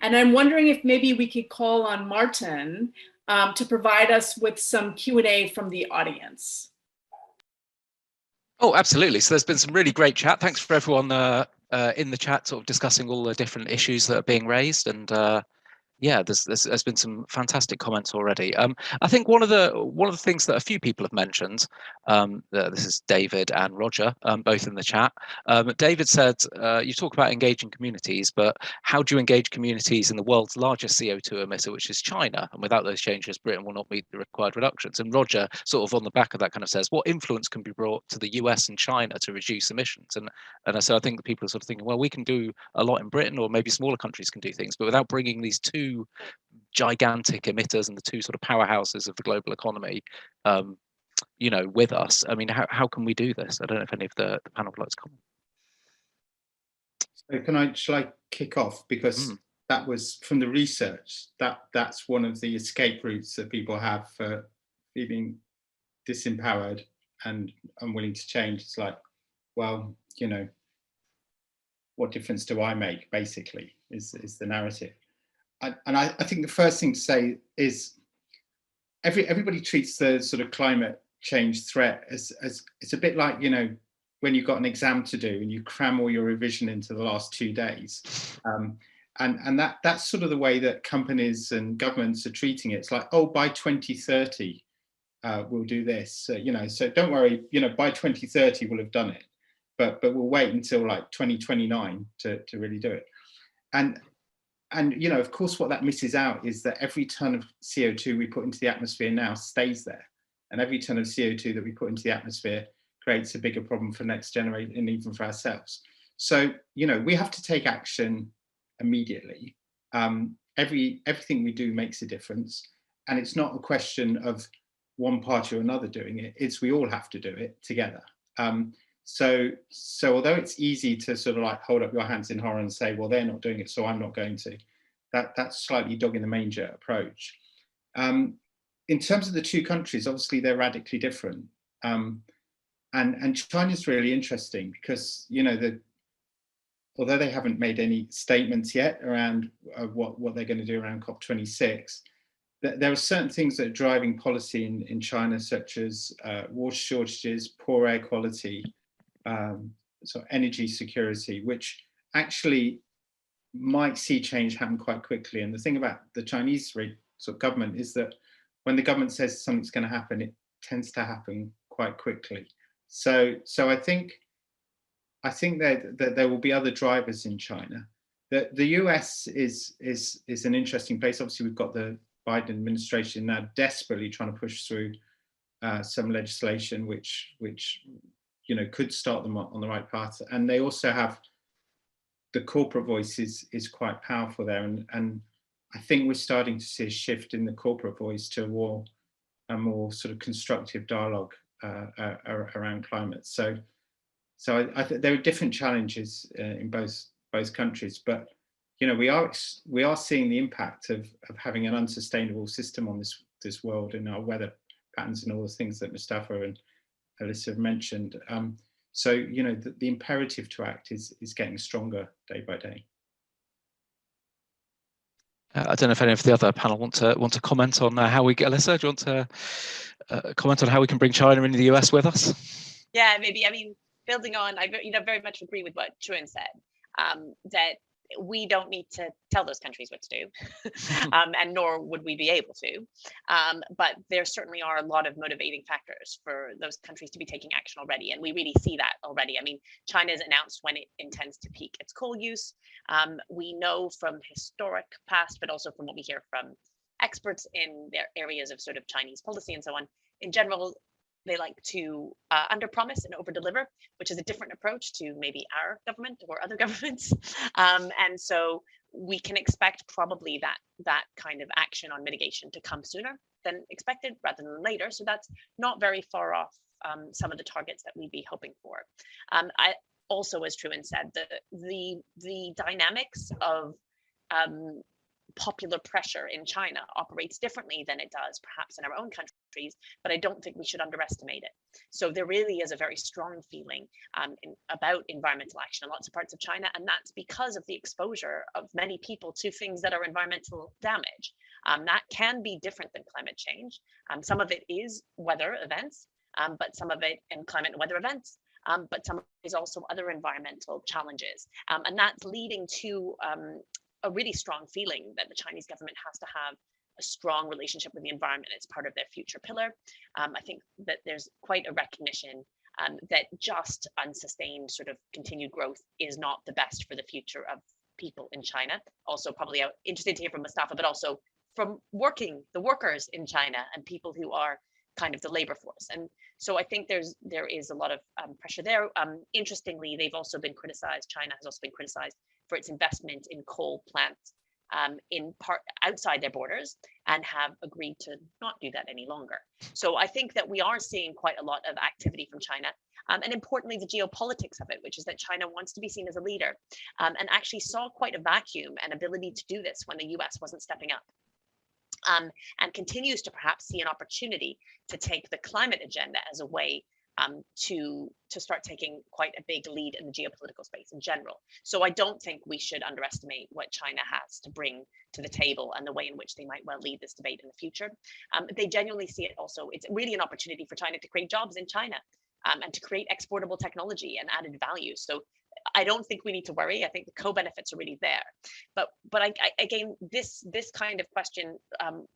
And I'm wondering if maybe we could call on Martin to provide us with some Q&A from the audience. Oh, absolutely. So there's been some really great chat. Thanks for everyone in the chat sort of discussing all the different issues that are being raised. And yeah, there's been some fantastic comments already. I think one of the things that a few people have mentioned, this is David and Roger, both in the chat. David said, you talk about engaging communities, but how do you engage communities in the world's largest CO2 emitter, which is China? And without those changes, Britain will not meet the required reductions. And Roger, sort of on the back of that, kind of says, what influence can be brought to the US and China to reduce emissions? And so I think that people are sort of thinking, well, we can do a lot in Britain, or maybe smaller countries can do things, but without bringing these two gigantic emitters and the two sort of powerhouses of the global economy, you know, with us. I mean, how can we do this? I don't know if any of the panel would like to comment. So shall I kick off? Because that was from the research, that's one of the escape routes that people have for feeling disempowered and unwilling to change. It's like, well, you know, what difference do I make, basically, is the narrative. And I think the first thing to say is everybody treats the sort of climate change threat as it's a bit like, you know, when you've got an exam to do and you cram all your revision into the last 2 days. And that's sort of the way that companies and governments are treating it. It's like, oh, by 2030, we'll do this. You know, so don't worry, you know, by 2030, we'll have done it. But we'll wait until like 2029 to really do it. And you know, of course, what that misses out is that every ton of CO2 we put into the atmosphere now stays there. And every ton of CO2 that we put into the atmosphere creates a bigger problem for next generation and even for ourselves. So, you know, we have to take action immediately. Everything we do makes a difference. And it's not a question of one party or another doing it. It's we all have to do it together. So although it's easy to sort of like hold up your hands in horror and say, well, they're not doing it, so I'm not going to, that's slightly dog in the manger approach. In terms of the two countries, obviously they're radically different. And China's really interesting because, you know, although they haven't made any statements yet around what they're going to do around COP26, there are certain things that are driving policy in China, such as water shortages, poor air quality, so energy security, which actually might see change happen quite quickly. And the thing about the Chinese sort of government is that when the government says something's going to happen, it tends to happen quite quickly. So I think that there will be other drivers in China. The US is an interesting place. Obviously, we've got the Biden administration now desperately trying to push through some legislation which you know could start them on the right path. And they also have the corporate voice is quite powerful there, and I think we're starting to see a shift in the corporate voice to a more sort of constructive dialogue around climate. So I think there are different challenges in both countries, but you know we are seeing the impact of having an unsustainable system on this world and our weather patterns and all the things that Moustapha and Alyssa have mentioned. So you know the imperative to act is getting stronger day by day. I don't know if any of the other panel want to comment on how we get. Alyssa, do you want to comment on how we can bring China into the US with us? Yeah, maybe. I mean, building on, I very much agree with what Truan said, that we don't need to tell those countries what to do, and nor would we be able to. But there certainly are a lot of motivating factors for those countries to be taking action already, and we really see that already. I mean, China has announced when it intends to peak its coal use. We know from historic past, but also from what we hear from experts in their areas of sort of Chinese policy and so on, in general, they like to underpromise and overdeliver, which is a different approach to maybe our government or other governments. And so we can expect probably that kind of action on mitigation to come sooner than expected rather than later. So that's not very far off some of the targets that we'd be hoping for. I also, as Truan said, the dynamics of popular pressure in China operates differently than it does perhaps in our own countries, but I don't think we should underestimate it. So there really is a very strong feeling about environmental action in lots of parts of China, and that's because of the exposure of many people to things that are environmental damage. That can be different than climate change. Some of it is weather events, but some of it in climate and weather events, but some is also other environmental challenges. And that's leading to a really strong feeling that the Chinese government has to have a strong relationship with the environment as part of their future pillar. I think that there's quite a recognition that just unsustained sort of continued growth is not the best for the future of people in China. Also probably interested to hear from Moustapha, but also from the workers in China and people who are kind of the labor force. And so I think there is a lot of pressure there. Interestingly, they've also been criticized, China has also been criticized for its investment in coal plants in part outside their borders, and have agreed to not do that any longer. So I think that we are seeing quite a lot of activity from China, and importantly the geopolitics of it, which is that China wants to be seen as a leader, and actually saw quite a vacuum and ability to do this when the US wasn't stepping up. And continues to perhaps see an opportunity to take the climate agenda as a way to start taking quite a big lead in the geopolitical space in general. So I don't think we should underestimate what China has to bring to the table and the way in which they might well lead this debate in the future. They genuinely see it also, it's really an opportunity for China to create jobs in China and to create exportable technology and added value. So I don't think we need to worry. I think the co-benefits are really there. But again, this kind of question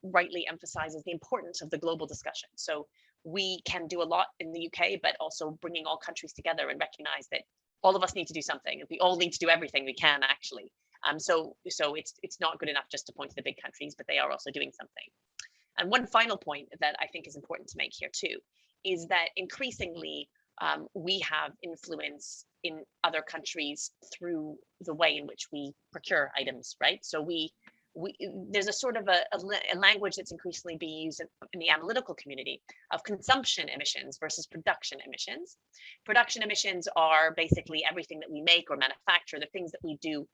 rightly emphasizes the importance of the global discussion. So we can do a lot in the UK, but also bringing all countries together and recognize that all of us need to do something. We all need to do everything we can, actually. So it's not good enough just to point to the big countries, but they are also doing something. And one final point that I think is important to make here too, is that increasingly we have influence in other countries through the way in which we procure items, right? So there's a sort of a language that's increasingly being used in the analytical community of consumption emissions versus production emissions. Production emissions are basically everything that we make or manufacture, the things that we do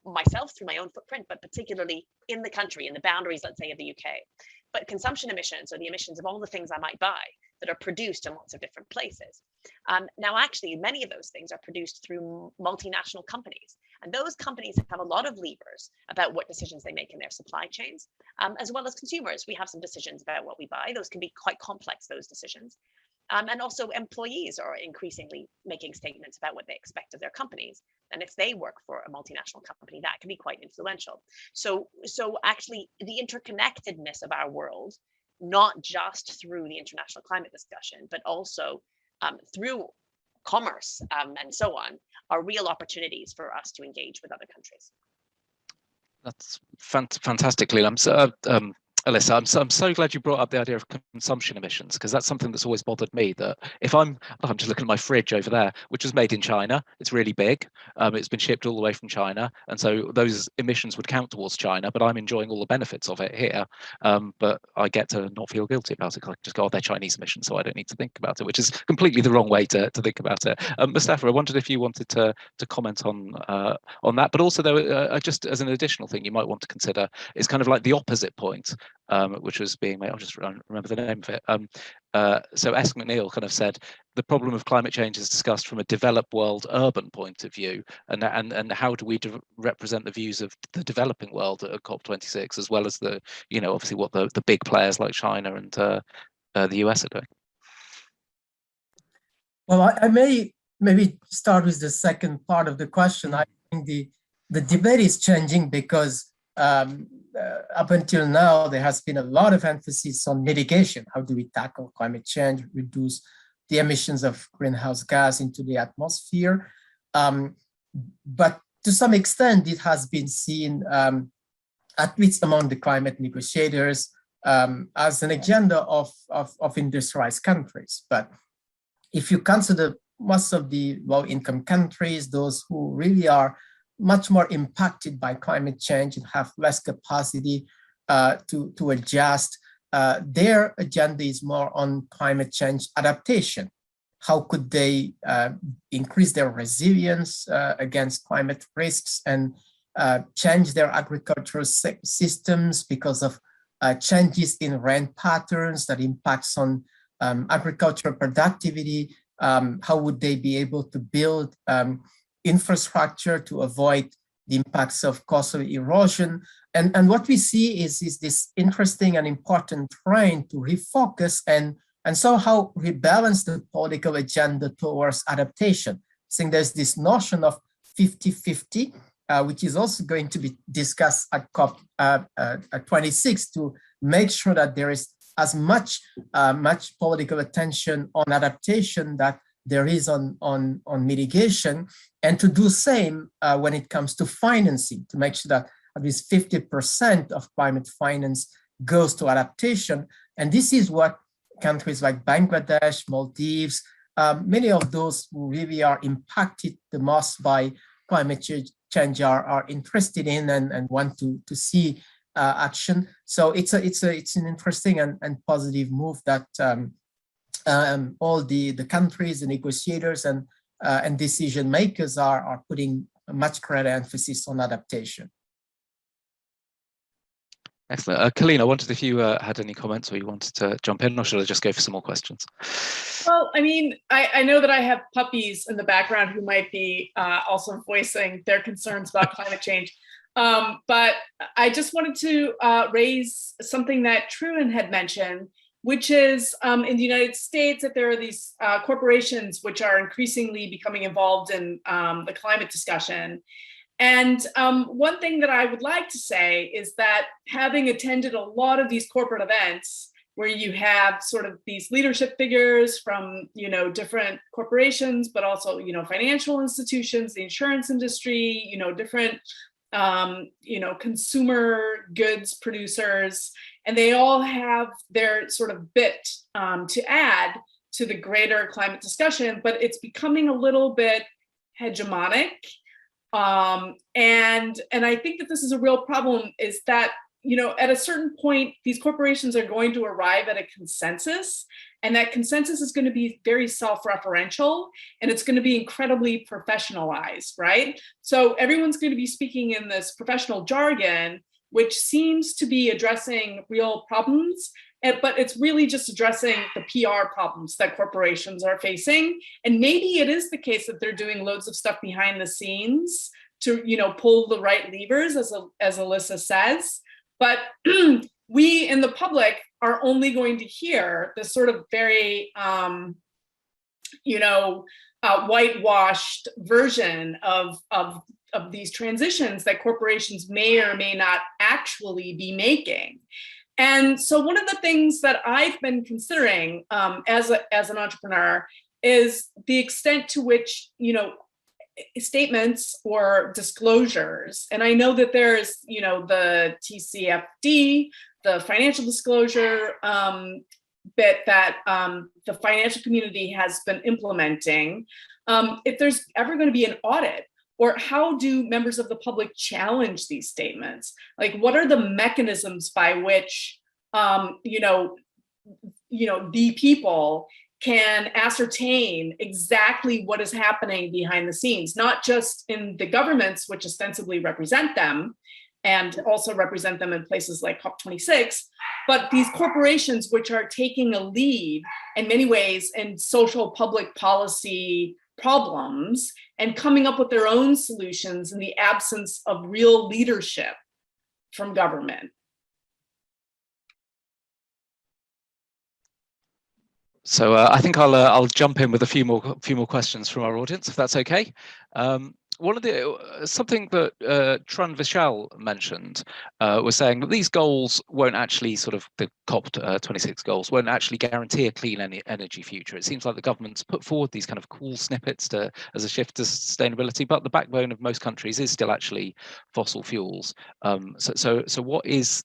myself through my own footprint, but particularly in the country, in the boundaries, let's say, of the UK. But consumption emissions are the emissions of all the things I might buy that are produced in lots of different places. Now, actually, many of those things are produced through multinational companies. And those companies have a lot of levers about what decisions they make in their supply chains, as well as consumers. We have some decisions about what we buy. Those can be quite complex, those decisions. And also employees are increasingly making statements about what they expect of their companies. And if they work for a multinational company, that can be quite influential. So actually the interconnectedness of our world, not just through the international climate discussion, but also through commerce and so on, are real opportunities for us to engage with other countries. That's fantastic, Leila. Alyssa, I'm so glad you brought up the idea of consumption emissions, because that's something that's always bothered me, that if I'm just looking at my fridge over there, which is made in China, it's really big, it's been shipped all the way from China, and so those emissions would count towards China, but I'm enjoying all the benefits of it here, but I get to not feel guilty about it, because I just go, oh, they're Chinese emissions, so I don't need to think about it, which is completely the wrong way to think about it. Moustapha, I wondered if you wanted to comment on that, but also though, just as an additional thing you might want to consider is kind of like the opposite point, which was being made. I'll just remember the name of it. So Esk McNeil kind of said the problem of climate change is discussed from a developed world urban point of view, and how do we represent the views of the developing world at COP26, as well as the, you know, obviously what the big players like China and the US are doing. Well, I may maybe start with the second part of the question. I think the debate is changing because up until now, there has been a lot of emphasis on mitigation. How do we tackle climate change, reduce the emissions of greenhouse gas into the atmosphere? But to some extent, it has been seen, at least among the climate negotiators, as an agenda of industrialized countries. But if you consider most of the low-income countries, those who really are much more impacted by climate change and have less capacity to adjust, their agenda is more on climate change adaptation. How could they increase their resilience against climate risks and change their agricultural systems because of changes in rain patterns that impacts on agricultural productivity. How would they be able to build infrastructure to avoid the impacts of coastal erosion? And what we see is this interesting and important trend to refocus and somehow rebalance the political agenda towards adaptation. I think there's this notion of 50-50, which is also going to be discussed at COP26 to make sure that there is as much political attention on adaptation that there is on mitigation, and to do the same when it comes to financing, to make sure that at least 50% of climate finance goes to adaptation. And this is what countries like Bangladesh, Maldives, many of those who really are impacted the most by climate change are interested in and want to see action. So it's an interesting and positive move that all the countries, the negotiators and decision makers are putting a much greater emphasis on adaptation. Excellent. Colleen, I wondered if you had any comments or you wanted to jump in, or should I just go for some more questions? Well, I mean, I know that I have puppies in the background who might be also voicing their concerns about climate change. But I just wanted to raise something that Truan had mentioned, which is in the United States that there are these corporations which are increasingly becoming involved in the climate discussion. And one thing that I would like to say is that having attended a lot of these corporate events where you have sort of these leadership figures from, different corporations, but also, financial institutions, the insurance industry, different, consumer goods producers, and they all have their sort of bit to add to the greater climate discussion, but it's becoming a little bit hegemonic. And I think that this is a real problem, is that, at a certain point, these corporations are going to arrive at a consensus, and that consensus is going to be very self-referential, and it's going to be incredibly professionalized, right? So everyone's going to be speaking in this professional jargon, which seems to be addressing real problems, but it's really just addressing the PR problems that corporations are facing. And maybe it is the case that they're doing loads of stuff behind the scenes to, pull the right levers, as Alyssa says. But we in the public are only going to hear this sort of very, whitewashed version of these transitions that corporations may or may not actually be making. And so one of the things that I've been considering as an entrepreneur is the extent to which, statements or disclosures. And I know that there's, the TCFD, the financial disclosure bit that the financial community has been implementing. If there's ever going to be an audit, or how do members of the public challenge these statements? Like, what are the mechanisms by which, the people can ascertain exactly what is happening behind the scenes, not just in the governments, which ostensibly represent them, and also represent them in places like COP26, but these corporations which are taking a lead in many ways in social public policy problems and coming up with their own solutions in the absence of real leadership from government. So I think I'll jump in with a few more questions from our audience, if that's okay. Something that Tran Vishal mentioned was saying that these goals won't actually, the COP26 goals won't actually guarantee a clean energy future. It seems like the government's put forward these kind of cool snippets as a shift to sustainability, but the backbone of most countries is still actually fossil fuels. So what is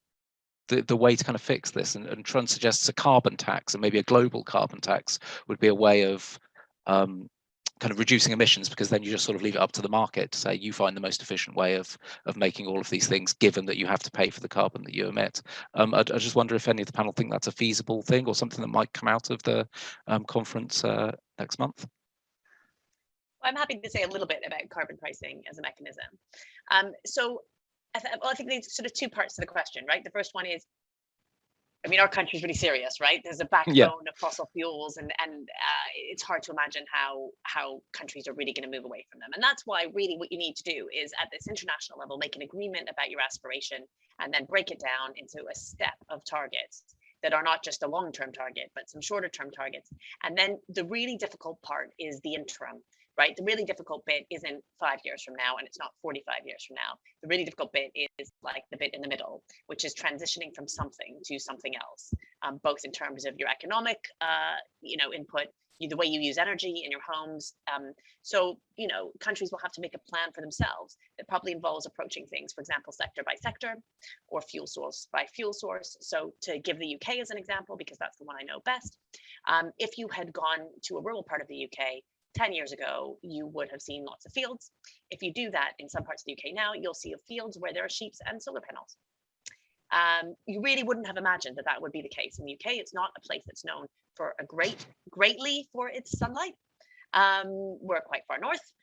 the way to kind of fix this? And Tran suggests a carbon tax, and maybe a global carbon tax would be a way of kind of reducing emissions, because then you just sort of leave it up to the market to say you find the most efficient way of making all of these things, given that you have to pay for the carbon that you emit. I just wonder if any of the panel think that's a feasible thing or something that might come out of the conference next month. I'm happy to say a little bit about carbon pricing as a mechanism. So I think there's sort of two parts to the question, right? The first one is, I mean, our country's really serious, right? There's a backbone of fossil fuels, and it's hard to imagine how countries are really going to move away from them. And that's why really what you need to do is at this international level, make an agreement about your aspiration and then break it down into a step of targets that are not just a long-term target, but some shorter-term targets. And then the really difficult part is the interim, right? The really difficult bit isn't 5 years from now, and it's not 45 years from now. The really difficult bit is like the bit in the middle, which is transitioning from something to something else, both in terms of your economic, input, the way you use energy in your homes. So, countries will have to make a plan for themselves that probably involves approaching things, for example, sector by sector or fuel source by fuel source. So to give the UK as an example, because that's the one I know best, if you had gone to a rural part of the UK 10 years ago, you would have seen lots of fields. If you do that in some parts of the UK now, you'll see fields where there are sheep and solar panels. You really wouldn't have imagined that would be the case in the UK. It's not a place that's known for greatly for its sunlight. We're quite far north.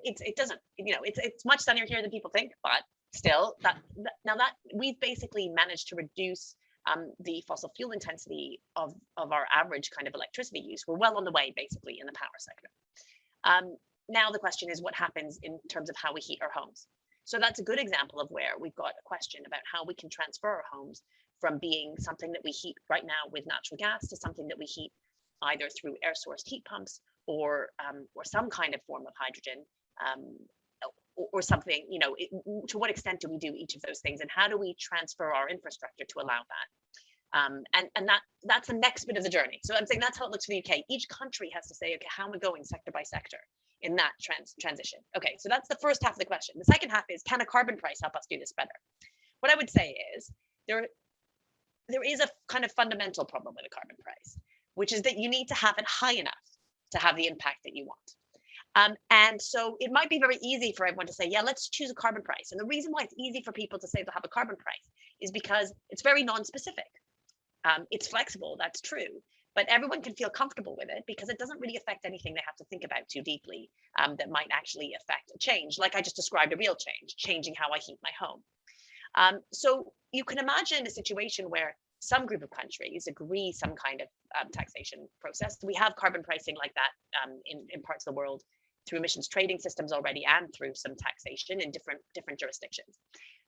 It doesn't, it's much sunnier here than people think, but still, that we've basically managed to reduce the fossil fuel intensity of our average kind of electricity use. We're well on the way, basically, in the power sector. Now the question is what happens in terms of how we heat our homes. So that's a good example of where we've got a question about how we can transfer our homes from being something that we heat right now with natural gas to something that we heat either through air-sourced heat pumps or some kind of form of hydrogen, or something, to what extent do we do each of those things, and how do we transfer our infrastructure to allow that? And that's the next bit of the journey. So I'm saying that's how it looks for the UK. Each country has to say, okay, how am I going sector by sector in that transition? Okay, so that's the first half of the question. The second half is, can a carbon price help us do this better? What I would say is there is a kind of fundamental problem with a carbon price, which is that you need to have it high enough to have the impact that you want. And so it might be very easy for everyone to say, yeah, let's choose a carbon price. And the reason why it's easy for people to say they'll have a carbon price is because it's very non-specific. It's flexible, that's true, but everyone can feel comfortable with it because it doesn't really affect anything they have to think about too deeply that might actually affect a change, like I just described a real change, changing how I heat my home. So you can imagine a situation where some group of countries agree some kind of taxation process. We have carbon pricing like that in parts of the world through emissions trading systems already and through some taxation in different jurisdictions.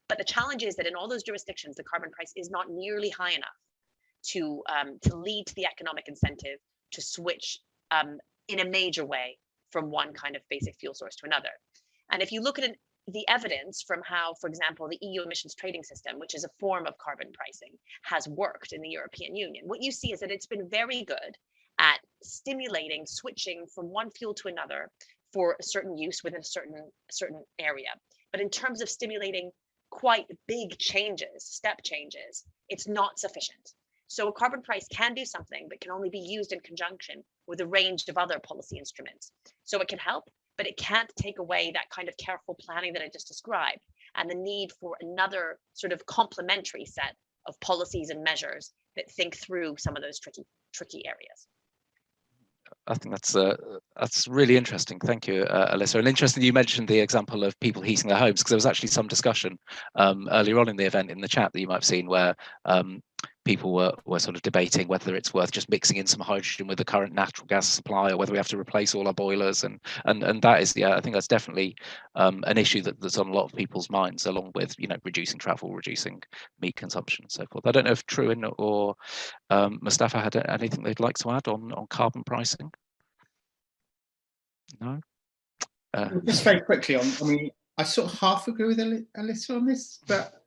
But the challenge is that in all those jurisdictions, the carbon price is not nearly high enough to lead to the economic incentive to switch in a major way from one kind of basic fuel source to another. And if you look at the evidence from how, for example, the EU emissions trading system, which is a form of carbon pricing, has worked in the European Union, what you see is that it's been very good at stimulating switching from one fuel to another for a certain use within a certain area. But in terms of stimulating quite big changes, step changes, it's not sufficient. So a carbon price can do something, but can only be used in conjunction with a range of other policy instruments. So it can help, but it can't take away that kind of careful planning that I just described and the need for another sort of complementary set of policies and measures that think through some of those tricky areas. I think that's really interesting. Thank you, Alyssa. And interesting you mentioned the example of people heating their homes, because there was actually some discussion earlier on in the event in the chat that you might have seen where people were sort of debating whether it's worth just mixing in some hydrogen with the current natural gas supply, or whether we have to replace all our boilers. And that is, I think that's definitely an issue that's on a lot of people's minds, along with reducing travel, reducing meat consumption, and so forth. I don't know if Trewin or Moustapha had anything they'd like to add on carbon pricing. No. Just very quickly on. I mean, I sort of half agree with Alyssa on this, but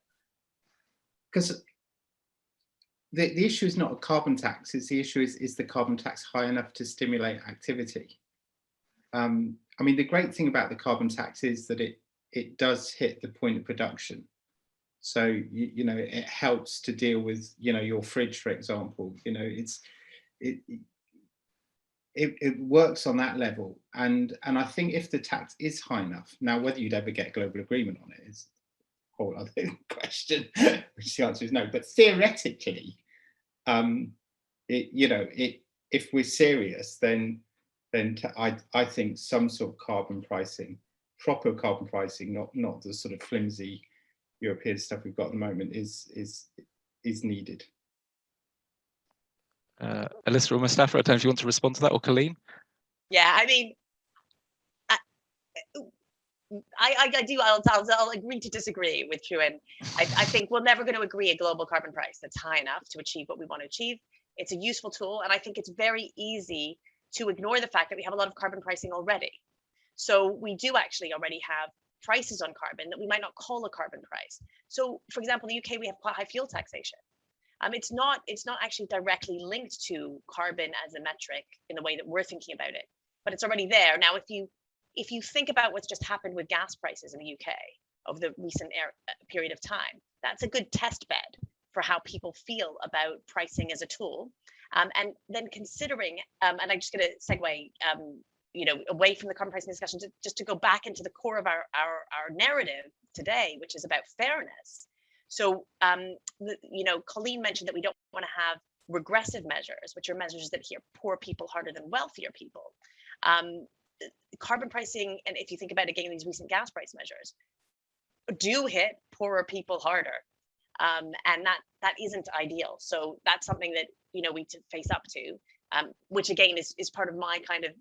because the issue is not a carbon tax, it's the issue is the carbon tax high enough to stimulate activity? I mean, the great thing about the carbon tax is that it does hit the point of production. So, it helps to deal with, your fridge, for example, it works on that level. And I think if the tax is high enough, now whether you'd ever get global agreement on it is a whole other question, which the answer is no. But theoretically, if we're serious, then then I think some sort of carbon pricing, proper carbon pricing, not the sort of flimsy European stuff we've got at the moment, is needed. Alyssa or Moustapha, I don't know if you want to respond to that, or Colleen? Yeah, I mean, I do. I'll agree to disagree with Truan. I think we're never going to agree a global carbon price that's high enough to achieve what we want to achieve. It's a useful tool, and I think it's very easy to ignore the fact that we have a lot of carbon pricing already. So we do actually already have prices on carbon that we might not call a carbon price. So, for example, in the UK, we have quite high fuel taxation. It's not actually directly linked to carbon as a metric in the way that we're thinking about it, but it's already there. Now, if you think about what's just happened with gas prices in the UK over the recent period of time, that's a good test bed for how people feel about pricing as a tool. And then considering, and I'm just going to segue, away from the carbon pricing discussion, just to go back into the core of our narrative today, which is about fairness. So, Colleen mentioned that we don't want to have regressive measures, which are measures that hit poor people harder than wealthier people. Carbon pricing, and if you think about again these recent gas price measures, do hit poorer people harder, and that isn't ideal. So that's something that we need to face up to, which again is part of my kind of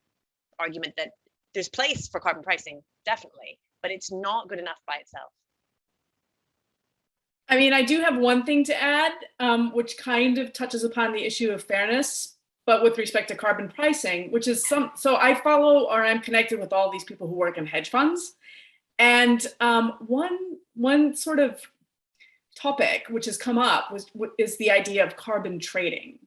argument that there's place for carbon pricing, definitely, but it's not good enough by itself. I mean, I do have one thing to add, which kind of touches upon the issue of fairness, but with respect to carbon pricing, which is so I follow, or I'm connected with all these people who work in hedge funds. And one sort of topic which has come up is the idea of carbon trading.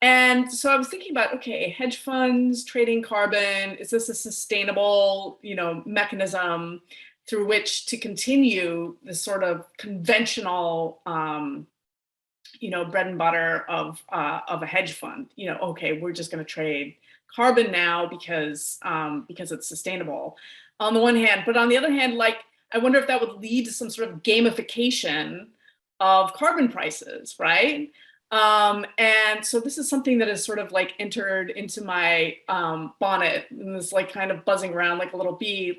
And so I was thinking about, okay, hedge funds trading carbon, is this a sustainable, mechanism through which to continue the sort of conventional, bread and butter of a hedge fund? Okay, we're just going to trade carbon now because it's sustainable on the one hand, but on the other hand, I wonder if that would lead to some sort of gamification of carbon prices, right? And so this is something that has sort of entered into my bonnet and is kind of buzzing around like a little bee.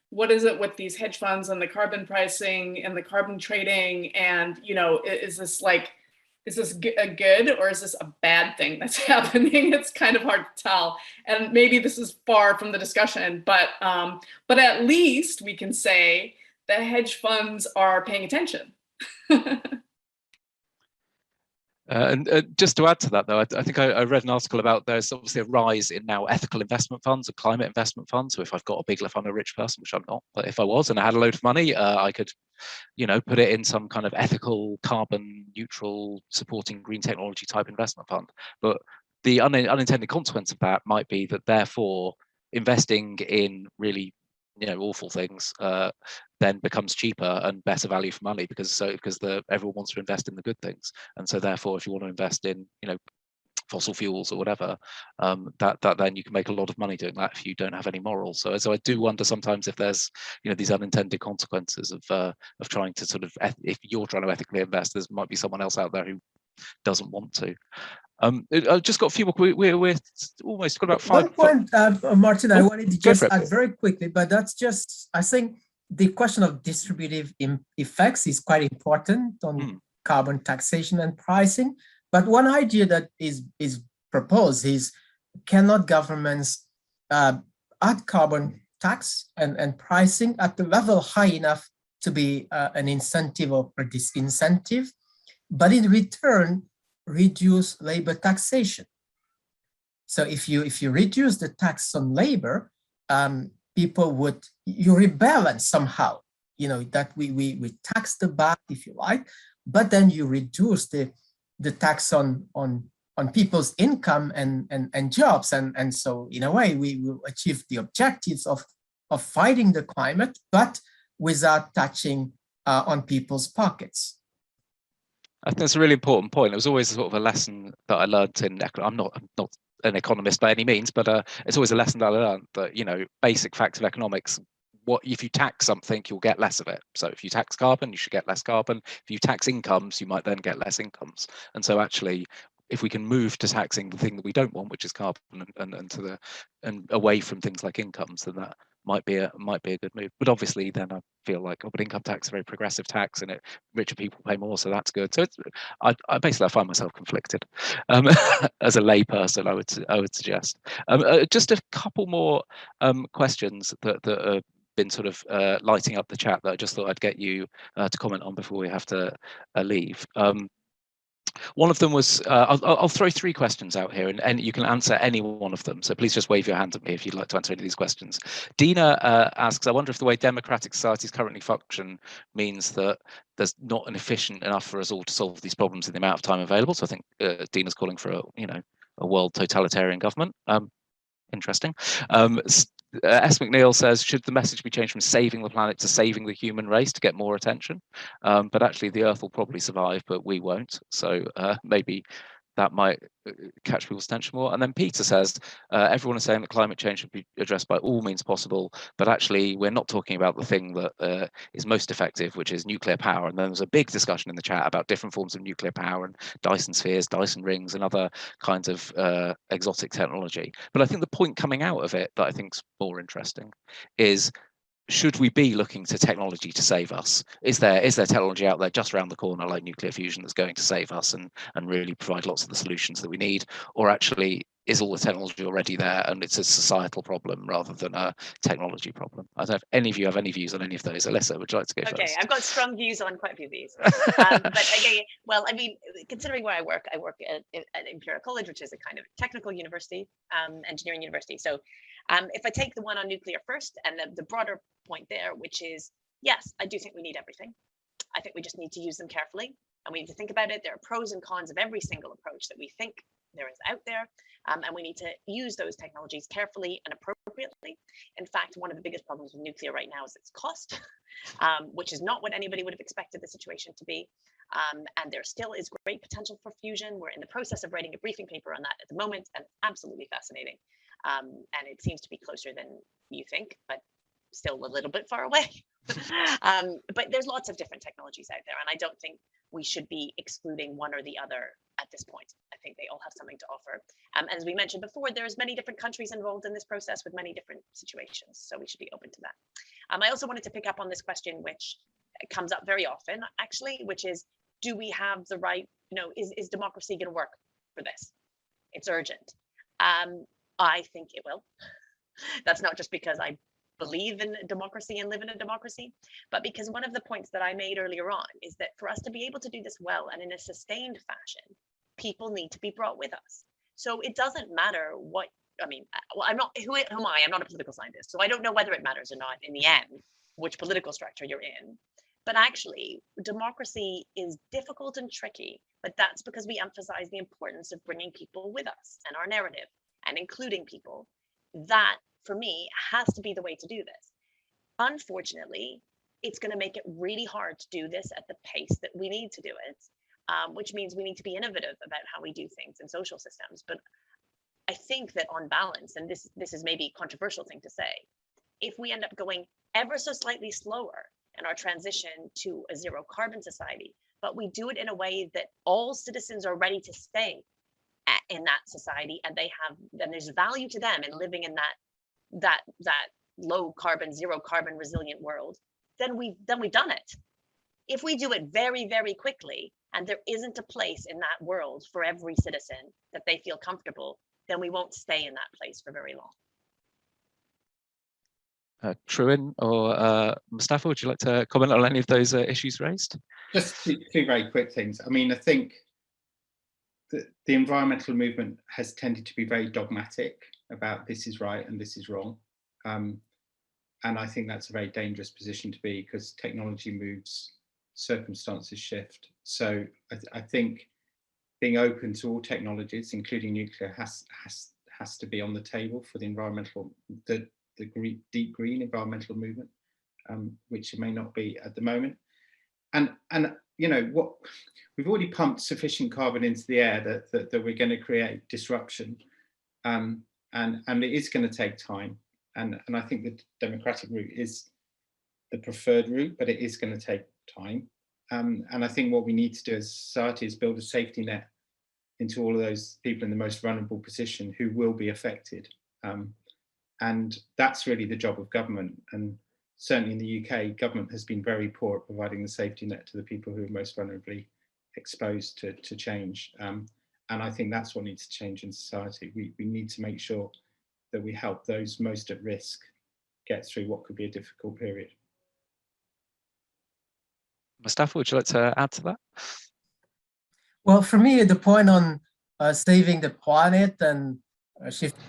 What is it with these hedge funds and the carbon pricing and the carbon trading? And, is this a good or is this a bad thing that's happening? It's kind of hard to tell. And maybe this is far from the discussion, but at least we can say that hedge funds are paying attention. And just to add to that, though, I think I read an article about there's obviously a rise in now ethical investment funds and climate investment funds. So if I've got if I'm a rich person, which I'm not, but if I was and I had a load of money, I could, put it in some kind of ethical, carbon neutral, supporting green technology type investment fund. But the unintended consequence of that might be that therefore investing in really awful things then becomes cheaper and better value for money because everyone wants to invest in the good things, and so therefore if you want to invest in fossil fuels or whatever, that then you can make a lot of money doing that if you don't have any morals. So I do wonder sometimes if there's these unintended consequences of trying to sort of, if you're trying to ethically invest, there might be someone else out there who doesn't want to. I've just got a few more. We're almost got about 5. One point, Martin, I wanted to just add very quickly, but that's just, I think the question of distributive effects is quite important on carbon taxation and pricing. But one idea that is proposed is, cannot governments add carbon tax and pricing at the level high enough to be an incentive or a disincentive, but in return, reduce labor taxation. So if you reduce the tax on labor, people would, you rebalance somehow, that we tax the bad, if you like, but then you reduce the tax on people's income and jobs, and so in a way we will achieve the objectives of fighting the climate, but without touching on people's pockets. I think that's a really important point. It was always sort of a lesson that I learned in, I'm not an economist by any means, but it's always a lesson that I learned that, basic facts of economics, if you tax something, you'll get less of it. So if you tax carbon, you should get less carbon. If you tax incomes, you might then get less incomes. And so actually if we can move to taxing the thing that we don't want, which is carbon, and away from things like incomes, then that might be a good move. But obviously, then I feel like, oh, but income tax is a very progressive tax, and richer people pay more, so that's good. So I basically find myself conflicted as a layperson. I would suggest just a couple more questions that have been sort of lighting up the chat that I just thought I'd get you to comment on before we have to leave. One of them was, I'll throw 3 questions out here, and you can answer any one of them. So please just wave your hand at me if you'd like to answer any of these questions. Dina asks, I wonder if the way democratic societies currently function means that there's not an efficient enough for us all to solve these problems in the amount of time available. So I think Dina's calling for a world totalitarian government. Interesting. S. McNeil says, should the message be changed from saving the planet to saving the human race to get more attention? But actually the Earth will probably survive, but we won't. So maybe that might catch people's attention more. And then Peter says, everyone is saying that climate change should be addressed by all means possible, but actually we're not talking about the thing that is most effective, which is nuclear power. And then there's a big discussion in the chat about different forms of nuclear power and Dyson spheres, Dyson rings, and other kinds of exotic technology. But I think the point coming out of it that I think is more interesting is, should we be looking to technology to save us? Is there technology out there just around the corner like nuclear fusion that's going to save us and really provide lots of the solutions that we need? Or actually, is all the technology already there and it's a societal problem rather than a technology problem? I don't know if any of you have any views on any of those. Alyssa, would you like to go first? Okay, I've got strong views on quite a few of these. But okay, well, I mean, considering where I work at Imperial College, which is a kind of technical university, engineering university. So if I take the one on nuclear first, and the broader point there, which is, yes, I do think we need everything. I think we just need to use them carefully, and we need to think about it. There are pros and cons of every single approach that we think there is out there, and we need to use those technologies carefully and appropriately. In fact, one of the biggest problems with nuclear right now is its cost, which is not what anybody would have expected the situation to be. And there still is great potential for fusion. We're in the process of writing a briefing paper on that at the moment, and absolutely fascinating. And it seems to be closer than you think, but still a little bit far away. But there's lots of different technologies out there, and I don't think we should be excluding one or the other at this point. I think they all have something to offer. As we mentioned before, there's many different countries involved in this process with many different situations, so we should be open to that. I also wanted to pick up on this question, which comes up very often, actually, which is, do we have the right, is democracy going to work for this? It's urgent. I think it will. That's not just because I believe in democracy and live in a democracy, but because one of the points that I made earlier on is that for us to be able to do this well and in a sustained fashion, people need to be brought with us. So it doesn't matter what, well, I'm not, who am I? I'm not a political scientist, so I don't know whether it matters or not in the end, which political structure you're in. But actually, democracy is difficult and tricky, but that's because we emphasize the importance of bringing people with us and our narrative and including people. That, for me, has to be the way to do this. Unfortunately, it's going to make it really hard to do this at the pace that we need to do it, which means we need to be innovative about how we do things in social systems. But I think that on balance, and this is maybe a controversial thing to say, if we end up going ever so slightly slower in our transition to a zero carbon society, but we do it in a way that all citizens are ready to stay in that society, and then there's value to them in living in that low carbon, zero carbon resilient world, then we've done it. If we do it very, very quickly, and there isn't a place in that world for every citizen that they feel comfortable, then we won't stay in that place for very long. Truin or Moustapha, would you like to comment on any of those issues raised? Just two very quick things. I mean, I think that the environmental movement has tended to be very dogmatic about this is right and this is wrong. And I think that's a very dangerous position to be, because technology moves, circumstances shift. So I think being open to all technologies, including nuclear, has to be on the table for the environmental, the deep green environmental movement, which it may not be at the moment. And what we've already pumped sufficient carbon into the air that we're going to create disruption, and it is going to take time. And I think the democratic route is the preferred route, but it is going to take time. And I think what we need to do as a society is build a safety net into all of those people in the most vulnerable position who will be affected. And that's really the job of government. And certainly in the UK, government has been very poor at providing the safety net to the people who are most vulnerably exposed to change. And I think that's what needs to change in society. We need to make sure that we help those most at risk get through what could be a difficult period. Moustapha, would you like to add to that? Well, for me, the point on saving the planet and shifting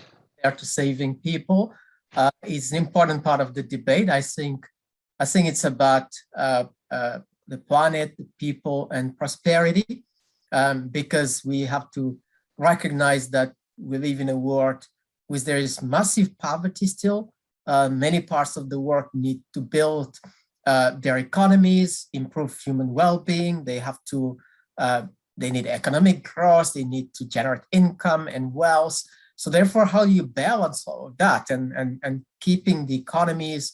to saving people is an important part of the debate. I think it's about the planet, the people, and prosperity, because we have to recognize that we live in a world where there is massive poverty still. Many parts of the world need to build their economies, improve human well-being. They have to, they need economic growth, they need to generate income and wealth. So therefore, how do you balance all of that and keeping the economies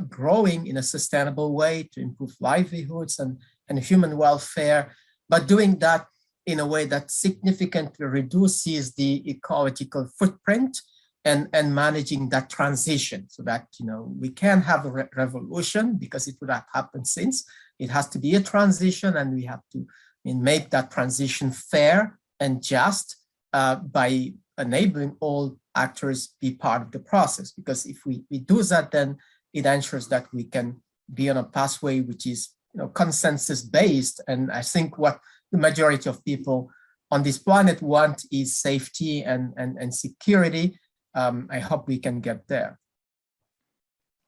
growing in a sustainable way to improve livelihoods and human welfare, but doing that in a way that significantly reduces the ecological footprint and managing that transition so that, you know, we can have a revolution because it would have happened since. It has to be a transition, and we have to make that transition fair and just by enabling all actors be part of the process. Because if we do that, then it ensures that we can be on a pathway which is, you know, consensus based. And I think what the majority of people on this planet want is safety and security. I hope we can get there.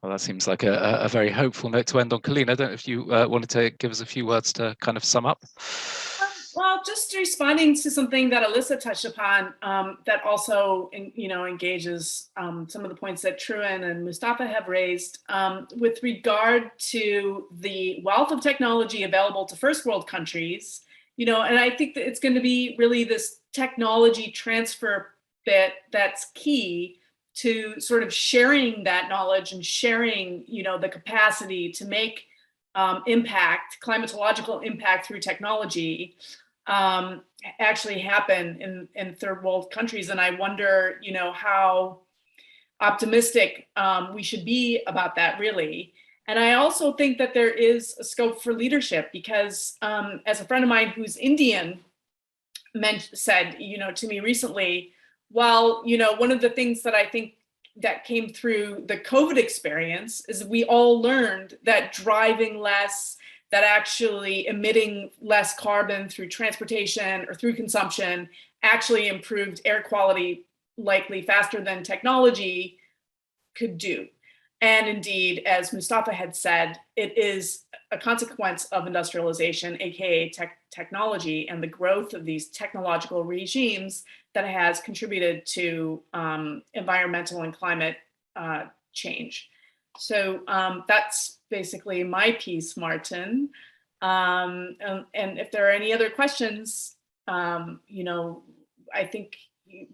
Well, that seems like a very hopeful note to end on. Colleen, I don't know if you wanted to give us a few words to kind of sum up. Well, just responding to something that Alyssa touched upon, that also, engages some of the points that Truan and Moustapha have raised with regard to the wealth of technology available to first world countries. And I think that it's going to be really this technology transfer bit that's key to sort of sharing that knowledge and sharing, the capacity to make climatological impact through technology actually happen in third world countries. And I wonder, how optimistic we should be about that, really. And I also think that there is a scope for leadership because as a friend of mine who's Indian said, to me recently, well, one of the things that I think that came through the COVID experience is we all learned that driving less, that actually emitting less carbon through transportation or through consumption actually improved air quality likely faster than technology could do. And indeed, as Moustapha had said, it is a consequence of industrialization, aka technology, and the growth of these technological regimes that has contributed to environmental and climate change. So that's basically my piece, Martin. And if there are any other questions, I think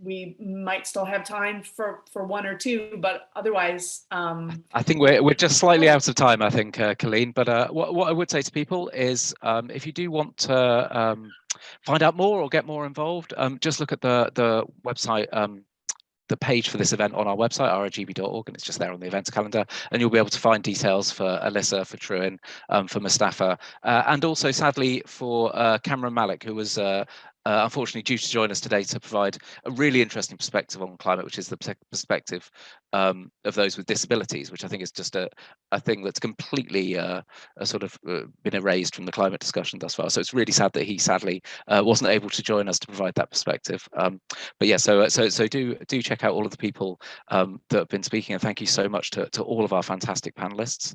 we might still have time for one or two, but otherwise I think we're just slightly out of time, I think, Colleen. But what I would say to people is if you do want to find out more or get more involved, just look at the website, the page for this event on our website, rigb.org, and it's just there on the events calendar, and you'll be able to find details for Alyssa, for Truan, for Moustapha, and also sadly for Cameron Malik, who was unfortunately due to join us today to provide a really interesting perspective on climate, which is the perspective of those with disabilities, which I think is just a thing that's completely sort of been erased from the climate discussion thus far. So it's really sad that he sadly wasn't able to join us to provide that perspective. But yeah, so do check out all of the people that have been speaking, and thank you so much to all of our fantastic panelists.